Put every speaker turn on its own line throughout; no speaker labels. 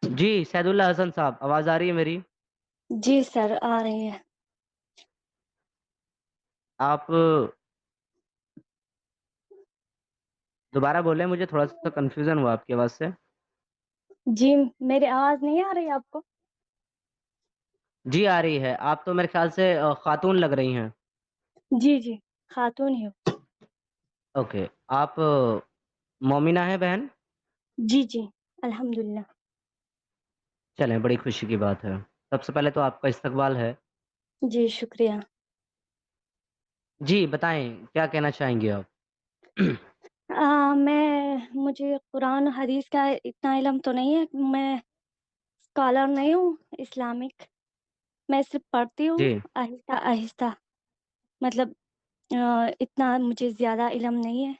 جی سید اللہ حسن صاحب، آواز آ رہی ہے میری؟
جی سر آ رہی ہے.
آپ دوبارہ بولیں، مجھے تھوڑا سا کنفیوژن ہوا آپ کی آواز سے.
جی میری آواز نہیں آ رہی آپ کو؟
جی آ رہی ہے. آپ تو میرے خیال سے خاتون لگ رہی ہیں.
جی جی خاتون ہی ہوں.
اوکے. آپ مومنہ ہیں بہن؟
جی جی الحمدللہ.
چلیں، بڑی خوشی کی بات ہے. سب سے پہلے تو آپ کا استقبال ہے.
جی شکریہ.
جی بتائیں، کیا کہنا چاہیں گے آپ؟
مجھے قرآن حدیث کا اتنا علم تو نہیں ہے. میں اسکالر نہیں ہوں اسلامک. میں صرف پڑھتی ہوں
جی.
آہستہ آہستہ. مطلب اتنا مجھے زیادہ علم نہیں ہے.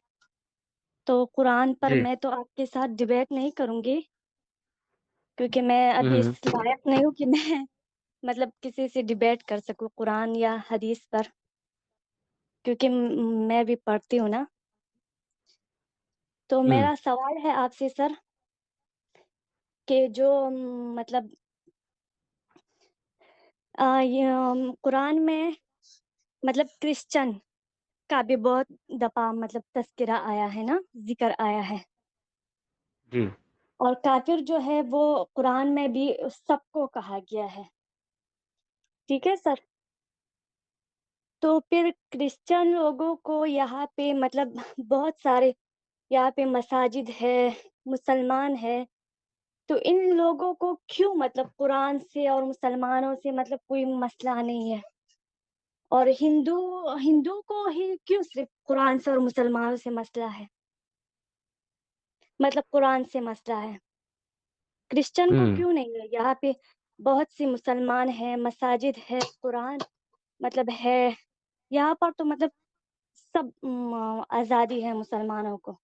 تو قرآن پر
جی.
میں تو آپ کے ساتھ ڈبیٹ نہیں کروں گی، کیونکہ میں ابھی اس
ہوں.
لائق نہیں ہوں کہ میں مطلب کسی سے ڈبیٹ کر سکوں قرآن یا حدیث پر، کیونکہ میں بھی پڑھتی ہوں نا. تو
ہوں.
میرا سوال ہے آپ سے سر کہ جو مطلب یہ قرآن میں مطلب کرسچن کا بھی بہت دفعہ مطلب تذکرہ آیا ہے نا، ذکر آیا ہے.
جی.
اور کافر جو ہے وہ قرآن میں بھی سب کو کہا گیا ہے. ٹھیک ہے سر. تو پھر کرسچن لوگوں کو یہاں پہ مطلب بہت سارے یہاں پہ مساجد ہے، مسلمان ہے، تو ان لوگوں کو کیوں مطلب قرآن سے اور مسلمانوں سے مطلب کوئی مسئلہ نہیں ہے، اور ہندو کو ہی کیوں صرف قرآن سے اور مسلمانوں سے مسئلہ ہے؟ مطلب قرآن سے مسئلہ ہے، کرسچن کو
ہوں.
کیوں نہیں ہے؟ یہاں پہ بہت سی مسلمان ہیں، مساجد ہے، قرآن مطلب ہے یہاں پر، تو مطلب سب آزادی ہے مسلمانوں کو،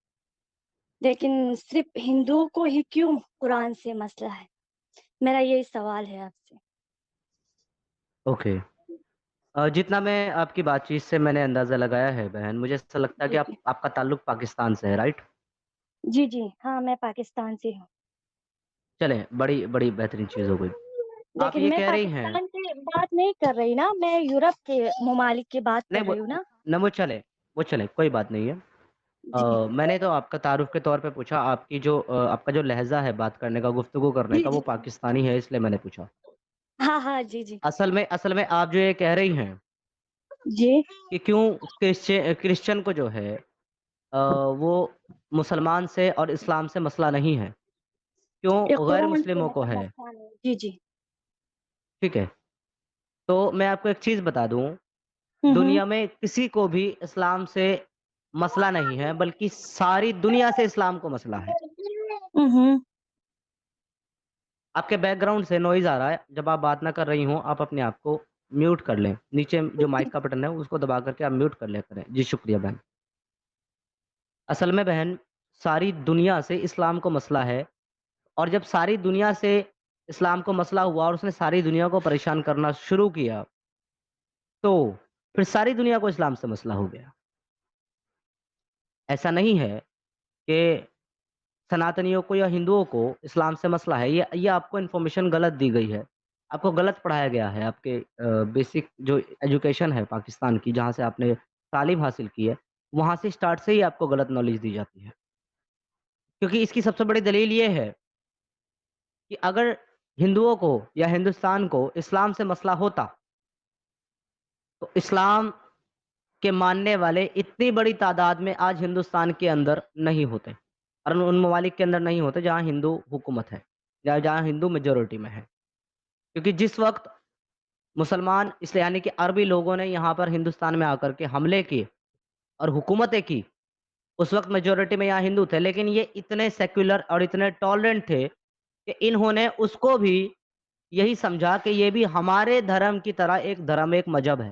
لیکن صرف ہندوؤں کو ہی کیوں قرآن سے مسئلہ ہے؟ میرا یہی سوال ہے آپ سے.
اوکے. جتنا میں آپ کی بات چیت سے میں نے اندازہ لگایا ہے بہن، مجھے ایسا لگتا ہے کہ
جی
آپ کا تعلق پاکستان سے ہے، رائٹ؟
جی جی ہاں میں پاکستان سے ہوں.
چلیں، بڑی بڑی بہترین چیز ہو گئی. آپ
لیکن
یہ
میں
کہہ رہی ہیں.
پاکستان کی بات نہیں کر رہی نا، میں یورپ کے ممالک کی بات کر
نہیں
رہی ہوں نا.
نہ، وہ چلے کوئی بات نہیں ہے.
جی
میں نے تو آپ کا تعارف کے طور پہ پوچھا. آپ کا جو لہجہ ہے بات کرنے کا، گفتگو کرنے
جی
کا،
جی
وہ پاکستانی ہے، اس لیے میں نے پوچھا.
ہاں ہاں جی جی
اصل میں آپ جو یہ کہہ رہی ہیں
جی
کہ کیوں کرسچن کو جو ہے وہ مسلمان سے اور اسلام سے مسئلہ نہیں ہے، کیوں
یہ
غیر
قرآن سے
مسلموں کو
مطلب
ہے.
مسئلہ نہیں. جی جی
ٹھیک ہے. تو میں آپ کو ایک چیز بتا دوں،
ہوں
دنیا میں کسی کو بھی اسلام سے مسئلہ نہیں ہے، بلکہ ساری دنیا سے اسلام کو مسئلہ ہے.
ہوں
آپ کے بیک گراؤنڈ سے نوائز آ رہا ہے. جب آپ بات نہ کر رہی ہوں، آپ اپنے آپ کو میوٹ کر لیں. نیچے جو مائک کا بٹن ہے اس کو دبا کر کے آپ میوٹ کر لیا کریں. جی شکریہ بہن. اصل میں بہن، ساری دنیا سے اسلام کو مسئلہ ہے، اور جب ساری دنیا سے اسلام کو مسئلہ ہوا اور اس نے ساری دنیا کو پریشان کرنا شروع کیا، تو پھر ساری دنیا کو اسلام سے مسئلہ ہو گیا. ایسا نہیں ہے کہ سناتنیوں کو یا ہندوؤں کو اسلام سے مسئلہ ہے. یہ آپ کو انفارمیشن غلط دی گئی ہے، آپ کو غلط پڑھایا گیا ہے. آپ کے بیسک جو ایجوکیشن ہے پاکستان کی، جہاں سے آپ نے تعلیم حاصل کی ہے، وہاں سے اسٹارٹ سے ہی آپ کو غلط نالج دی جاتی ہے. کیونکہ اس کی سب سے بڑی دلیل یہ ہے کہ اگر ہندوؤں کو یا ہندوستان کو اسلام سے مسئلہ ہوتا تو اسلام کے ماننے والے اتنی بڑی تعداد میں آج ہندوستان کے اندر نہیں ہوتے، اور ان ممالک کے اندر نہیں ہوتے جہاں ہندو حکومت ہے یا جہاں ہندو میجورٹی میں ہے. کیونکہ جس وقت مسلمان یعنی کہ عربی لوگوں نے یہاں پر ہندوستان میں آ کر کے حملے کیے اور حکومتیں کی، اس وقت میجورٹی میں یہاں ہندو تھے، لیکن یہ اتنے سیکولر اور اتنے ٹالرنٹ تھے کہ انہوں نے اس کو بھی یہی سمجھا کہ یہ بھی ہمارے دھرم کی طرح ایک دھرم، ایک مذہب ہے.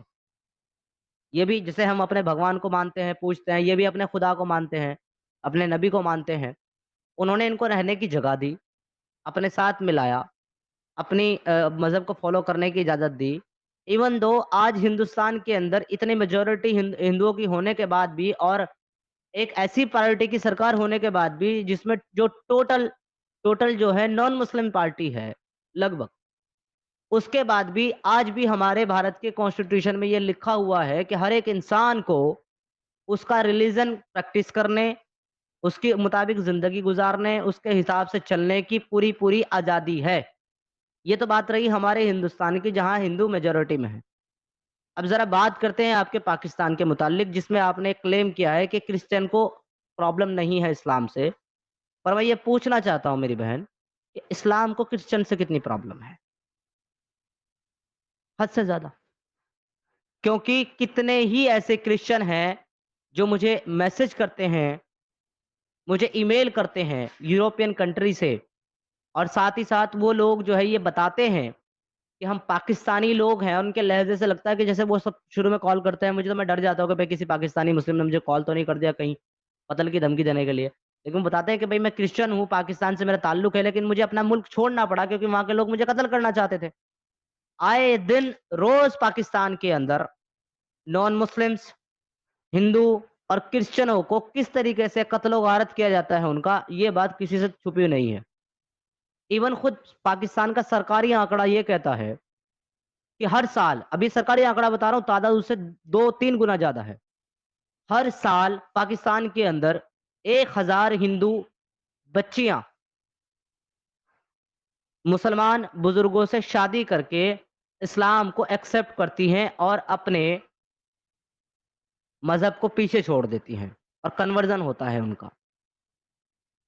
یہ بھی جسے ہم اپنے بھگوان کو مانتے ہیں، پوجتے ہیں، یہ بھی اپنے خدا کو مانتے ہیں، اپنے نبی کو مانتے ہیں. انہوں نے ان کو رہنے کی جگہ دی، اپنے ساتھ ملایا، اپنی مذہب کو فالو کرنے کی اجازت دی. ایون دو آج ہندوستان کے اندر اتنی میجورٹی ہندوؤں کی ہونے کے بعد بھی، اور ایک ایسی پارٹی کی سرکار ہونے کے بعد بھی جس میں جو ٹوٹل ٹوٹل جو ہے نان مسلم پارٹی ہے لگ بھگ. اس کے بعد بھی آج بھی ہمارے بھارت کے کانسٹیٹیوشن میں یہ لکھا ہوا ہے کہ ہر ایک انسان کو اس کا ریلیجن پریکٹس کرنے، اس کے مطابق زندگی گزارنے، اس کے حساب سے چلنے کی پوری پوری آزادی ہے. یہ تو بات رہی ہمارے ہندوستان کی، جہاں ہندو میجورٹی میں ہے. اب ذرا بات کرتے ہیں آپ کے پاکستان کے متعلق، جس میں آپ نے کلیم کیا ہے کہ کرسچن کو پرابلم نہیں ہے اسلام سے. پر میں یہ پوچھنا چاہتا ہوں میری بہن کہ اسلام کو کرسچن سے کتنی پرابلم ہے؟ حد سے زیادہ. کیونکہ کتنے ہی ایسے کرسچن ہیں جو مجھے میسج کرتے ہیں، مجھے ای میل کرتے ہیں یوروپین کنٹری سے، اور ساتھ ہی ساتھ وہ لوگ جو ہے یہ بتاتے ہیں کہ ہم پاکستانی لوگ ہیں. ان کے لہجے سے لگتا ہے کہ جیسے وہ سب شروع میں کال کرتے ہیں، مجھے تو میں ڈر جاتا ہوں کہ بھائی کسی پاکستانی مسلم نے مجھے کال تو نہیں کر دیا کہیں قتل کی دھمکی دینے کے لیے. لیکن وہ بتاتے ہیں کہ بھائی میں کرسچن ہوں، پاکستان سے میرا تعلق ہے، لیکن مجھے اپنا ملک چھوڑنا پڑا کیونکہ وہاں کے لوگ مجھے قتل کرنا چاہتے تھے. آئے دن روز پاکستان کے اندر نان مسلمس، ہندو اور کرسچنوں کو کس طریقے سے قتل و غارت کیا جاتا ہے ان کا، یہ بات کسی سے چھپی نہیں ہے. ایون خود پاکستان کا سرکاری آنکڑا یہ کہتا ہے کہ ہر سال، ابھی سرکاری آنکڑا بتا رہا ہوں، تعداد اس سے 2-3 گنا زیادہ ہے. ہر سال پاکستان کے اندر 1,000 ہندو بچیاں مسلمان بزرگوں سے شادی کر کے اسلام کو ایکسپٹ کرتی ہیں اور اپنے مذہب کو پیچھے چھوڑ دیتی ہیں، اور کنورژن ہوتا ہے ان کا.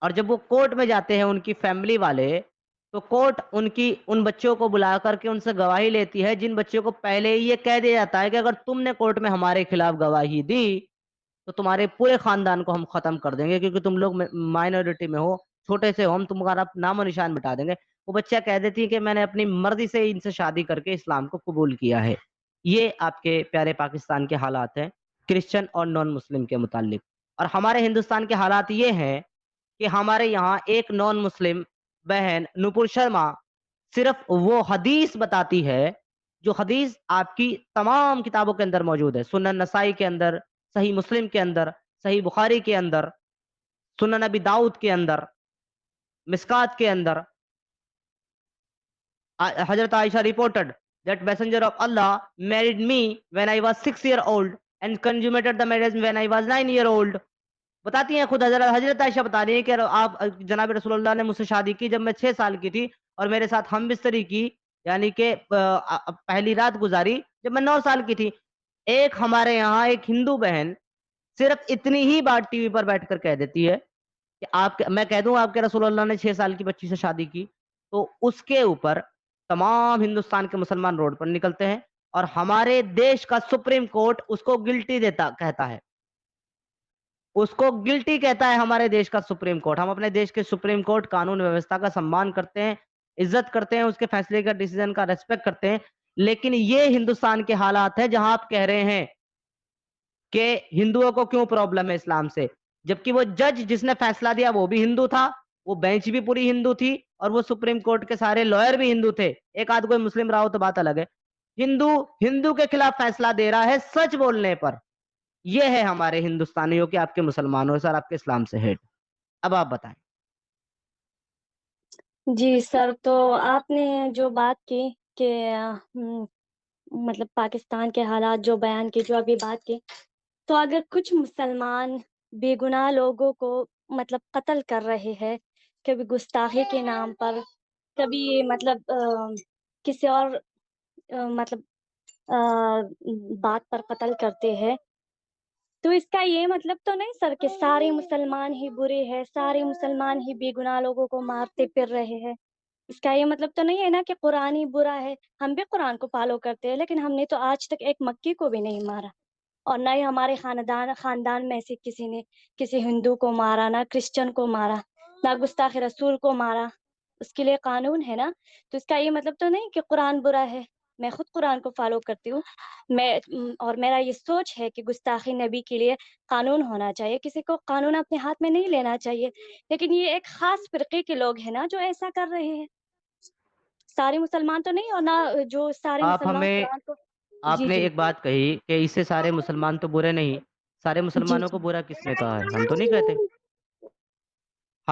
اور جب وہ کورٹ میں جاتے ہیں ان کی فیملی والے، تو کورٹ ان بچوں کو بلا کر کے ان سے گواہی لیتی ہے، جن بچوں کو پہلے ہی یہ کہہ دیا جاتا ہے کہ اگر تم نے کورٹ میں ہمارے خلاف گواہی دی تو تمہارے پورے خاندان کو ہم ختم کر دیں گے، کیونکہ تم لوگ مائنورٹی میں ہو، چھوٹے سے ہو، ہم تمہارا نام و نشان مٹا دیں گے. وہ بچہ کہہ دیتی ہے کہ میں نے اپنی مرضی سے ان سے شادی کر کے اسلام کو قبول کیا ہے. یہ آپ کے پیارے پاکستان کے حالات ہیں کرسچن اور نان مسلم کے متعلق. اور ہمارے ہندوستان کے حالات یہ ہیں کہ ہمارے یہاں ایک نان مسلم بہن نپور شرما صرف وہ حدیث بتاتی ہے جو حدیث آپ کی تمام کتابوں کے اندر موجود ہے، سنن نسائی کے اندر، صحیح مسلم کے اندر، صحیح بخاری کے اندر، سنن نبی داؤد کے اندر، مسکات کے اندر. حضرت عائشہ reported that messenger of Allah married me when I was 6 year old and consummated the marriage when I was 9 year old. بتاتی ہیں خود حضرت عائشہ بتا رہی ہیں کہ آپ جناب رسول اللہ نے مجھ سے شادی کی جب میں 6 سال کی تھی، اور میرے ساتھ ہم بستری کی، یعنی کہ پہلی رات گزاری جب میں 9 سال کی تھی. ایک ہمارے یہاں ایک ہندو بہن صرف اتنی ہی بات ٹی وی پر بیٹھ کر کہہ دیتی ہے کہ میں کہہ دوں آپ کے رسول اللہ نے 6 سال کی بچی سے شادی کی، تو اس کے اوپر تمام ہندوستان کے مسلمان روڈ پر نکلتے ہیں، اور ہمارے دیش کا سپریم کورٹ اس کو گلٹی کہتا ہے. اس کو گلٹی کہتا ہے ہمارے دیش کا سپریم کورٹ. ہم اپنے دیش کے سپریم کورٹ قانون ویوستھا کا سمان کرتے ہیں، عزت کرتے ہیں، اس کے فیصلے کا ڈیسیژن کا ریسپیکٹ کرتے ہیں. لیکن یہ ہندوستان کے حالات ہیں جہاں آپ کہہ رہے ہیں کہ ہندوؤں کو کیوں پرابلم ہے اسلام سے، جبکہ وہ جج جس نے فیصلہ دیا وہ بھی ہندو تھا، وہ بینچ بھی پوری ہندو تھی، اور وہ سپریم کورٹ کے سارے لائر بھی ہندو تھے. ایک آدھ کوئی مسلم رہا ہو تو بات الگ ہے. ہندو ہندو کے خلاف فیصلہ دے رہا ہے سچ بولنے پر. یہ ہے ہمارے ہندوستانیوں کے، آپ کے مسلمانوں سے اور آپ کے اسلام سے ہیٹ. اب آپ بتائیں.
جی سر، تو آپ نے جو بات کی کہ مطلب پاکستان کے حالات جو بیان کی، جو ابھی بات کی، تو اگر کچھ مسلمان بے گناہ لوگوں کو مطلب قتل کر رہے ہیں، کبھی گستاخی کے نام پر، کبھی مطلب کسی اور مطلب بات پر قتل کرتے ہیں، تو اس کا یہ مطلب تو نہیں سر کہ سارے مسلمان ہی برے ہیں، سارے مسلمان ہی بے گناہ لوگوں کو مارتے پھر رہے ہیں. اس کا یہ مطلب تو نہیں ہے نا کہ قرآن ہی برا ہے. ہم بھی قرآن کو فالو کرتے ہیں، لیکن ہم نے تو آج تک ایک مکی کو بھی نہیں مارا، اور نہ ہی ہمارے خاندان میں سے کسی نے کسی ہندو کو مارا، نہ کرسچن کو مارا، نہ گستاخ رسول کو مارا. اس کے لیے قانون ہے نا. تو اس کا یہ مطلب تو نہیں کہ قرآن برا ہے. میں خود قرآن کو فالو کرتی ہوں، اور میرا یہ سوچ ہے کہ گستاخی نبی کے لیے قانون ہونا چاہیے، کسی کو قانون اپنے ہاتھ میں نہیں لینا چاہیے. لیکن یہ ایک خاص فرقے کے لوگ ہیں نا جو ایسا کر رہے ہیں. سارے مسلمان تو نہیں، اور نہ جو سارے
آپ
مسلمان
ہمیں
قرآن کو.
آپ
جی
نے
جی
ایک بات کہی کہ اس سے سارے مسلمان تو برے نہیں. سارے
جی
مسلمانوں کو
جی
برا کس نے کہا ہے؟ ہم تو نہیں کہتے.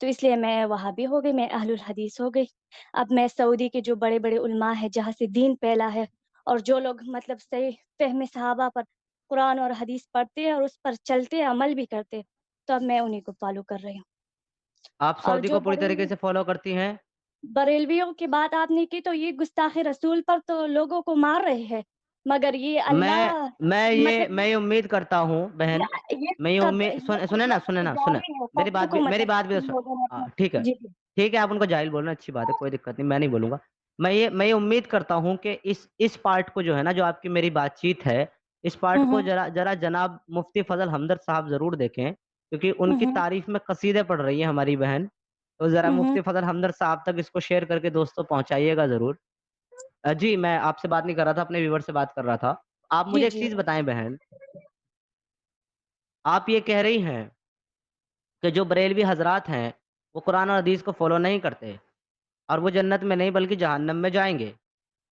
تو اس لیے میں وہابی ہو گئی، میں اہل الحدیث ہو گئی۔ اب میں سعودی کے جو بڑے بڑے علماء ہیں جہاں سے دین پھیلا ہے، اور جو لوگ مطلب صحیح فہم صحابہ پر قرآن اور حدیث پڑھتے ہیں اور اس پر چلتے عمل بھی کرتے، تو اب میں انہیں کو فالو کر رہی ہوں۔
آپ
اور
سعودی
جو
کو پوری طریقے سے فالو کرتی ہیں؟
بریلویوں کی بات آپ نے کی تو یہ گستاخ رسول پر تو لوگوں کو مار رہے ہیں، مگر یہ
میں
اللہ
میں یہ
مطلب
میں یہ امید کرتا ہوں بہن،
یہ
میں یہ
سب
امید
یہ
سنیں نا، سنیں
مطلب
نا، سنیں،
جاہل ہے،
میری
سب
بات بھی
کو
میری
مطلب
بات بھی
لوگوں نے
ہاں،
اپنا
ٹھیک ہے،
جی
ٹھیک ہے، آپ ان کو جاہل بولنا اچھی بات ہے، کوئی دقت نہیں، میں نہیں بولوں گا۔ میں یہ امید کرتا ہوں کہ اس پارٹ کو جو ہے نا، جو آپ کی میری بات چیت ہے، اس پارٹ کو
ہوں
ذرا جناب مفتی فضل ہمدرد صاحب ضرور دیکھیں، کیونکہ ان کی
ہوں
تعریف میں قصیدے پڑھ رہی ہے ہماری بہن، تو ذرا
ہوں
مفتی فضل ہمدرد صاحب تک اس کو شیئر کر کے دوستوں پہنچائیے گا ضرور۔ جی میں آپ سے بات نہیں کر رہا تھا، اپنے ویور سے بات کر رہا تھا۔ آپ
جی
مجھے ایک
جی
چیز بتائیں بہن، آپ یہ کہہ رہی ہیں کہ جو بریلوی حضرات ہیں وہ قرآن اور حدیث کو فالو نہیں کرتے اور وہ جنت میں نہیں بلکہ جہنم میں جائیں گے،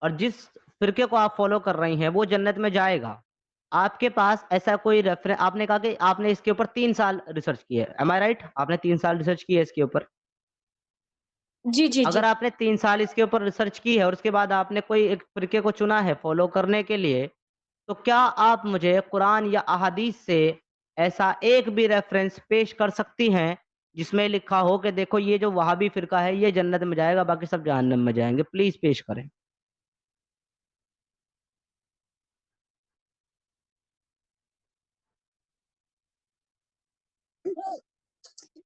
اور جس فرقے کو آپ فالو کر رہی ہیں وہ جنت میں جائے گا۔ آپ کے پاس ایسا کوئی ریفرنس؟ آپ نے کہا کہ آپ نے اس کے اوپر 3 سال ریسرچ کی ہے، ایم آئی رائٹ؟ آپ نے 3 سال ریسرچ کی ہے اس کے اوپر؟
جی جی جی
اگر آپ نے 3 سال اس کے اوپر ریسرچ کی ہے اور اس کے بعد آپ نے کوئی ایک فرقے کو چنا ہے فالو کرنے کے لیے، تو کیا آپ مجھے قرآن یا احادیث سے ایسا ایک بھی ریفرنس پیش کر سکتی ہیں جس میں لکھا ہو کہ دیکھو یہ جو وہابی فرقہ ہے یہ جنت میں جائے گا، باقی سب جہنم میں جائیں گے؟ پلیز پیش کریں۔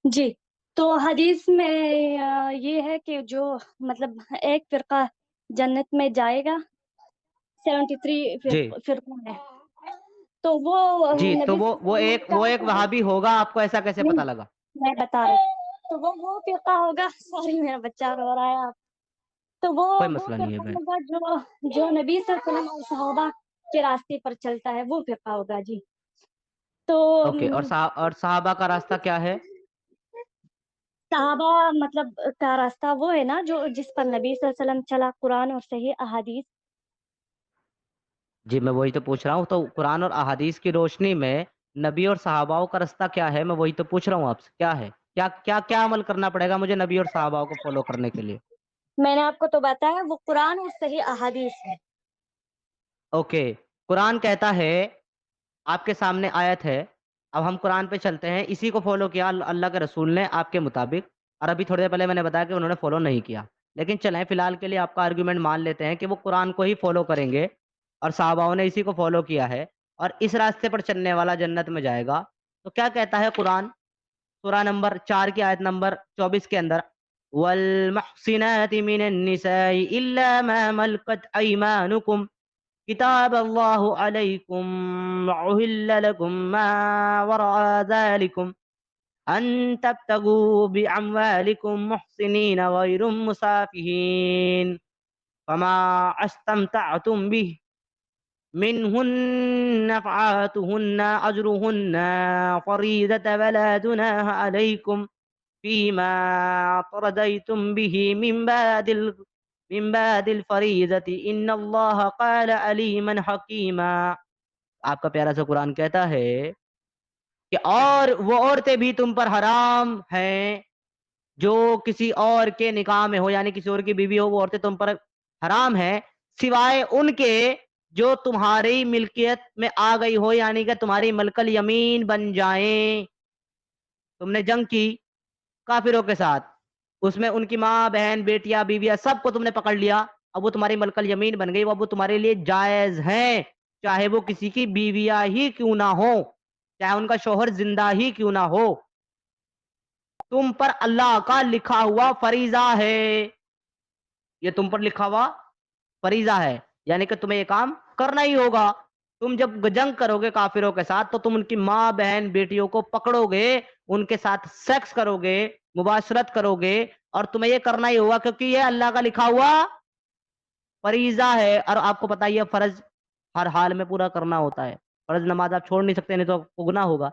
جی تو حدیث میں یہ ہے کہ جو مطلب ایک فرقہ جنت میں جائے گا، 73
جی
فرقوں میں، تو وہ
جی، تو
نبی صلی
وہ
اللہ
ایک
علیہ وسلم
وہ
کا
ایک وہابی ہوگا، آپ کو ایسا کیسے
نہیں،
پتا لگا؟
میں بتا رہی ہوں۔ تو وہ فرقہ ہوگا، سوری میرا بچہ رو رہا ہے آپ، تو
کوئی
وہ
مسئلہ نہیں ہے
فرقہ
بہن۔
ہوگا جو نبی صلی اللہ علیہ وسلم اور صحابہ کے راستے پر چلتا ہے، وہ فرقہ ہوگا جی۔ تو
اوکے، اور صحابہ کا راستہ کیا ہے؟
صحابہ مطلب کا راستہ وہ ہے نا جو جس پر نبی صلی اللہ علیہ وسلم چلا، قرآن اور صحیح احادیث۔
جی میں وہی تو پوچھ رہا ہوں، تو قرآن اور احادیث کی روشنی میں نبی اور صحاباؤں کا راستہ کیا ہے؟ میں وہی تو پوچھ رہا ہوں آپ سے، کیا ہے؟ کیا عمل کرنا پڑے گا مجھے نبی اور صحاباؤں کو فالو کرنے کے لیے؟
میں نے آپ کو تو بتایا وہ قرآن اور صحیح احادیث ہے۔
اوکے، قرآن کہتا ہے، آپ کے سامنے آیت ہے، اب ہم قرآن پہ چلتے ہیں، اسی کو فالو کیا اللہ کے رسول نے آپ کے مطابق، اور ابھی تھوڑی دیر پہلے میں نے بتایا کہ انہوں نے فالو نہیں کیا، لیکن چلیں فی الحال کے لیے آپ کا آرگیومنٹ مان لیتے ہیں کہ وہ قرآن کو ہی فالو کریں گے اور صحاباؤں نے اسی کو فالو کیا ہے اور اس راستے پر چلنے والا جنت میں جائے گا۔ تو کیا کہتا ہے قرآن؟ سورہ نمبر 4 کی آیت نمبر 24 کے اندر، وَالْمُحْصِنَاتِ مِنَ النِّسَاءِ إِلَّا مَا مَلْكَتْ أَيْمَانُكُمْ كتاب الله عليكم وأهل لكم ما وراء ذلكم أن تبتغوا بأموالكم محصنين غير مسافهين فما استمتعتم به منهن فآتوهن أجرهن فريضة ولا جناح عليكم فيما ترديتم به من بعد الفریضة ان اللہ قال علیما حکیما۔ آپ کا پیارا سا قرآن کہتا ہے کہ اور وہ عورتیں بھی تم پر حرام ہیں جو کسی اور کے نکاح میں ہو، یعنی کسی اور کی بیوی ہو، وہ عورتیں تم پر حرام ہیں سوائے ان کے جو تمہاری ملکیت میں آ گئی ہو، یعنی کہ تمہاری ملک الیمین بن جائیں۔ تم نے جنگ کی کافروں کے ساتھ، اس میں ان کی ماں، بہن، بیٹیاں، بیویاں سب کو تم نے پکڑ لیا، اب وہ تمہاری ملک الیمین بن گئی، اب وہ تمہارے لیے جائز ہیں، چاہے وہ کسی کی بیویاں ہی کیوں نہ ہو، چاہے ان کا شوہر زندہ ہی کیوں نہ ہو، تم پر اللہ کا لکھا ہوا فریضہ ہے، یہ تم پر لکھا ہوا فریضہ ہے، یعنی کہ تمہیں یہ کام کرنا ہی ہوگا۔ تم جب جنگ کرو گے کافروں کے ساتھ تو تم ان کی ماں، بہن، بیٹیوں کو پکڑو گے، ان کے ساتھ سیکس کرو گے، مباشرت کرو گے، اور تمہیں یہ کرنا ہی ہوگا کیونکہ یہ اللہ کا لکھا ہوا فریضہ ہے۔ اور آپ کو پتہ ہی ہے فرض ہر حال میں پورا کرنا ہوتا ہے، فرض نماز آپ چھوڑ نہیں سکتے، نہیں تو آپ کو گناہ ہوگا،